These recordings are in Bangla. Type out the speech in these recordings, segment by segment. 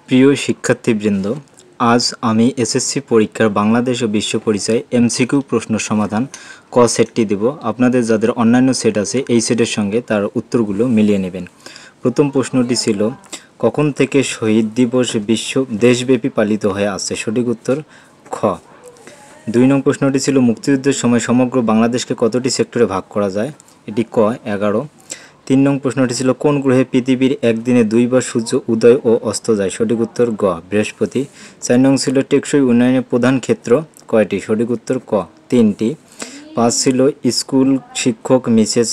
প্রিয় শিক্ষার্থীবৃন্দ, আজ আমি এসএসসি পরীক্ষার বাংলাদেশ ও বিশ্ব পরিচয় এমসিকিউ প্রশ্ন সমাধান ক সেটটি দেব। আপনাদের যাদের অন্যান্য সেট আছে এই সেটের সঙ্গে তার উত্তরগুলো মিলিয়ে নেবেন। প্রথম প্রশ্নটি ছিল, কখন থেকে শহীদ দিবস দেশব্যাপী পালিত হয়ে আসছে? সঠিক উত্তর খ। 2 নং প্রশ্নটি ছিল, মুক্তিযুদ্ধের সময় সমগ্র বাংলাদেশকে কতটি সেক্টরে ভাগ করা যায়? এটি ক 11। 3 নং প্রশ্নটি ছিল, কোন গ্রহে পৃথিবীর একদিনে দুইবার সূর্য উদয় ও অস্ত যায়? সঠিক উত্তর গ বৃহস্পতি। 4 নং ছিল, টেকসই উন্নয়নের প্রধান ক্ষেত্র কয়টি? সঠিক উত্তর ক 3টি। 5 ছিল, স্কুল শিক্ষক মিসেস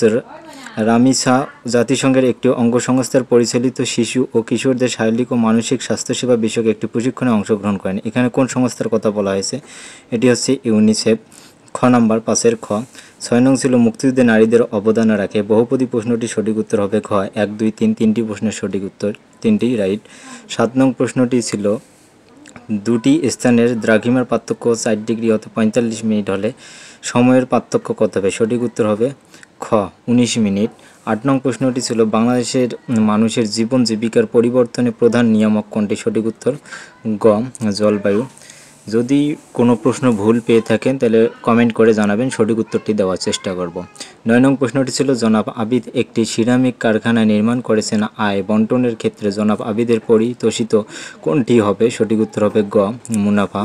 রামিসা জাতিসংঘের একটি অঙ্গসংস্থার পরিচালিত শিশু ও কিশোরদের শারীরিক ও মানসিক স্বাস্থ্যসেবা বিষয়ক একটি প্রশিক্ষণে অংশগ্রহণ করেন। এখানে কোন সংস্থার কথা বলা হয়েছে? এটি হচ্ছে ইউনিসেফ। খ নাম্বার 5-এর খ। 6 নং ছিল, মুক্তিযুদ্ধে নারীদের অবদান রাখে। বহুপদী প্রশ্নটি সঠিক উত্তর হবে ঘ 1, 2, 3 তিনটি প্রশ্নের সঠিক উত্তর, তিনটি রাইট। 7 নং প্রশ্নটি ছিল, দুটি স্থানের দ্রাঘিমার পার্থক্য 4 ডিগ্রি অত 45 মিনিট হলে সময়ের পার্থক্য কত হবে? সঠিক উত্তর হবে খ 19 মিনিট। 8 নং প্রশ্নটি ছিল, বাংলাদেশের মানুষের জীবন জীবিকার পরিবর্তনে প্রধান নিয়ামক কোনটি? সঠিক উত্তর গ জলবায়ু। যদি কোনো প্রশ্ন ভুল পেয়ে থাকেন তাহলে কমেন্ট করে জানাবেন, সঠিক উত্তরটি দেওয়ার চেষ্টা করব। 9 নং প্রশ্নটি ছিল, জনাব আবিদ একটি সিরামিক কারখানা নির্মাণ করেছেন, আয় বন্টনের ক্ষেত্রে জনাব আবিদের পরিতোষিত কোনটি হবে? সঠিক উত্তর হবে গ মুনাফা।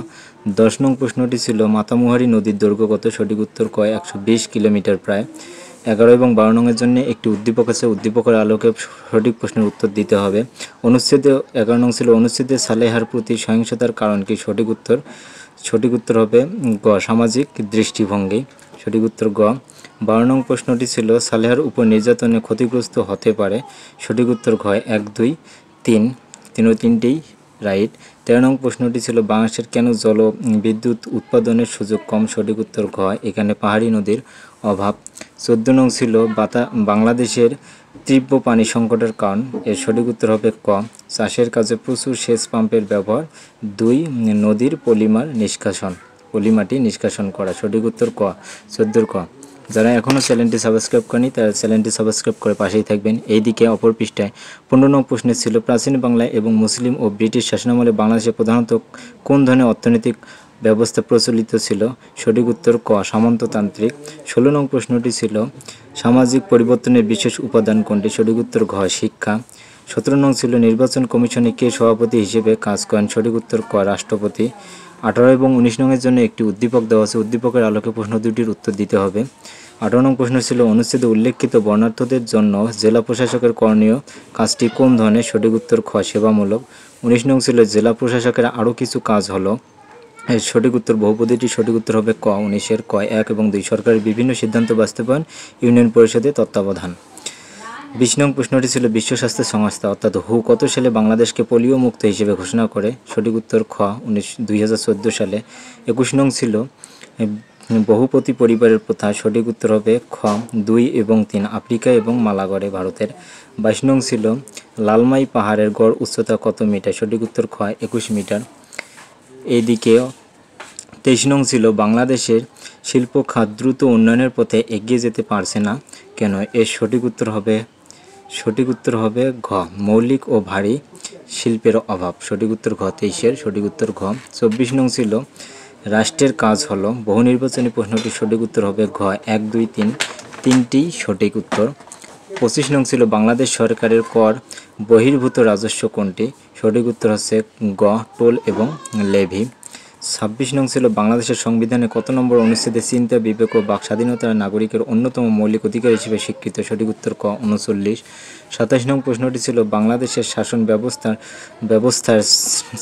10 নং প্রশ্নটি ছিল, মাতামুহুরী নদীর দৈর্ঘ্য কত? সঠিক উত্তর ক 120 কিলোমিটার প্রায়। 11 এবং 12 নংয়ের জন্য একটি উদ্দীপক আছে, উদ্দীপকের আলোকে সঠিক প্রশ্নের উত্তর দিতে হবে। অনুচ্ছেদে 11 নং ছিল, অনুচ্ছেদে সালেহার প্রতি সহিংসতার কারণ কি? সঠিক উত্তর হবে গ সামাজিক দৃষ্টিভঙ্গি। সঠিক উত্তর গ। 12 নং প্রশ্নটি ছিল, সালেহার উপর নির্যাতনে ক্ষতিগ্রস্ত হতে পারে। সঠিক উত্তর ঘ 1, 2, 3 তিনটিই রাইট। 13 নং প্রশ্নটি ছিল, বাংলাদেশের কেন বিদ্যুৎ উৎপাদনের সুযোগ কম? সঠিক উত্তর ঘ এখানে পাহাড়ি নদীর অভাব। 14 নং ছিল, বাংলাদেশের তীব্র পানি সংকটের কারণ। এর সঠিক উত্তর হবে ক চাষের কাজে প্রচুর সেচ পাম্পের ব্যবহার। 2 নদীর পলিমাটি নিষ্কাশন করা। সঠিক উত্তর ক 14 ক। যারা এখনও চ্যানেলটি সাবস্ক্রাইব করেনি তারা চ্যানেলটি সাবস্ক্রাইব করে পাশেই থাকবেন। এইদিকে অপর পৃষ্ঠায় 15 নং প্রশ্ন ছিল, প্রাচীন বাংলায় এবং মুসলিম ও ব্রিটিশ শাসনামলে বাংলাদেশে প্রধানত কোন ধরনের অর্থনৈতিক ব্যবস্থা প্রচলিত ছিল? সঠিক উত্তর ক সামন্ততান্ত্রিক। 16 নং প্রশ্নটি ছিল, সামাজিক পরিবর্তনের বিশেষ উপাদান কোনটি? সঠিক উত্তর ঘ শিক্ষা। 17 নং ছিল, নির্বাচন কমিশনে কে সভাপতি হিসেবে কাজ করেন? সঠিক উত্তর ক রাষ্ট্রপতি। 18 এবং 19 নংয়ের জন্য একটি উদ্দীপক দেওয়া আছে, উদ্দীপকের আলোকে প্রশ্ন দুটির উত্তর দিতে হবে। 18 নং প্রশ্ন ছিল, অনুচ্ছেদে উল্লেখিত বর্ণাঢ্যদের জন্য জেলা প্রশাসকের করণীয় কাজটি কোন ধরনের? সঠিক উত্তর খ সেবামূলক। 19 নং ছিল, জেলা প্রশাসকের আরও কিছু কাজ হলো। এর সঠিক উত্তর বহুপদীটি সঠিক উত্তর হবে ক 19-এর ক 1 এবং 2 সরকারের বিভিন্ন সিদ্ধান্ত বাস্তবায়ন, ইউনিয়ন পরিষদের তত্ত্বাবধান। 20 নং প্রশ্নটি ছিল, বিশ্ব স্বাস্থ্য সংস্থা অর্থাৎ হু কত সালে বাংলাদেশকে পোলিও মুক্ত হিসেবে ঘোষণা করে? সঠিক উত্তর খ 2014 সালে। 21 নং ছিল, বহুপতি পরিবারের প্রথা। সঠিক উত্তর হবে খ 2 এবং 3 আফ্রিকা এবং মালাগড়ে ভারতের। 22 নং ছিল, লালমাই পাহাড়ের গড় উচ্চতা কত মিটার? সঠিক উত্তর খ 21 মিটার। এইদিকে 23 নং ছিল, বাংলাদেশের শিল্প খাত দ্রুত উন্নয়নের পথে এগিয়ে যেতে পারছে না কেন? এর সঠিক উত্তর হবে ঘ মৌলিক ও ভারী শিল্পের অভাব। সঠিক উত্তর ঘ 23-এর সঠিক উত্তর ঘ। 24 নং ছিল, রাষ্ট্রের কাজ হলো। বহু নির্বাচনী প্রশ্নটির সঠিক উত্তর হবে ঘ 1, 2, 3 তিনটি সঠিক উত্তর। 25 নং ছিল, বাংলাদেশ সরকারের কর বহির্ভূত রাজস্ব কোনটি? সঠিক উত্তর হচ্ছে গ টোল এবং লেভি। 26 নং ছিল, বাংলাদেশের সংবিধানে কত নম্বর অনুচ্ছেদে চিন্তা, বিবেক ও বাক স্বাধীনতা নাগরিকের অন্যতম মৌলিক অধিকার হিসেবে স্বীকৃত? সঠিক উত্তর ক 39। 27 নং প্রশ্নটি ছিল, বাংলাদেশের শাসন ব্যবস্থার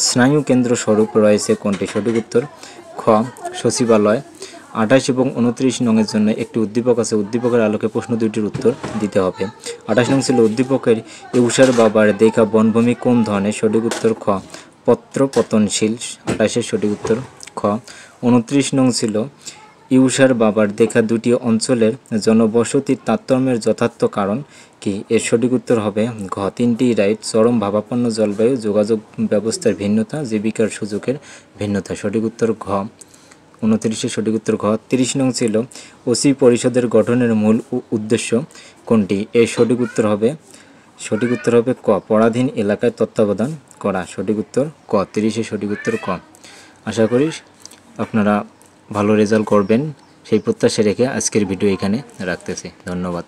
স্নায়ুকেন্দ্র স্বরূপ রয়েছে কোনটি? সঠিক উত্তর খ সচিবালয়। 28 এবং 29 নংয়ের জন্য একটি উদ্দীপক আছে, উদ্দীপকের আলোকে প্রশ্ন দুটির উত্তর দিতে হবে। 28 নং ছিল, উদ্দীপকের ইউসার বাবার দেখা বনভূমি কোন ধরনের? সঠিক উত্তর খ পত্র পতনশীল। 28-এর সঠিক উত্তর খ। 29 নং ছিল, ইউসার বাবার দেখা দুটি অঞ্চলের জনবসতির তারতম্যের যথার্থ কারণ কি? এর সঠিক উত্তর হবে ঘ তিনটি রাইট, চরম ভাবাপন্ন জলবায়ু, যোগাযোগ ব্যবস্থার ভিন্নতা, জীবিকার সুযোগের ভিন্নতা। সঠিক উত্তর ঘ 29-এর সঠিক উত্তর ঘ। 30 নং ছিল, ওসি পরিষদের গঠনের মূল উদ্দেশ্য কোনটি? এর সঠিক উত্তর হবে ক পরাধীন এলাকায় তত্ত্বাবধান করা, সঠিক উত্তর ক। 30 সঠিক উত্তর ক। আশা করি আপনারা ভালো রেজাল্ট করবেন সেই প্রত্যাশা রেখে আজকের ভিডিও এখানে রাখতেছি। ধন্যবাদ।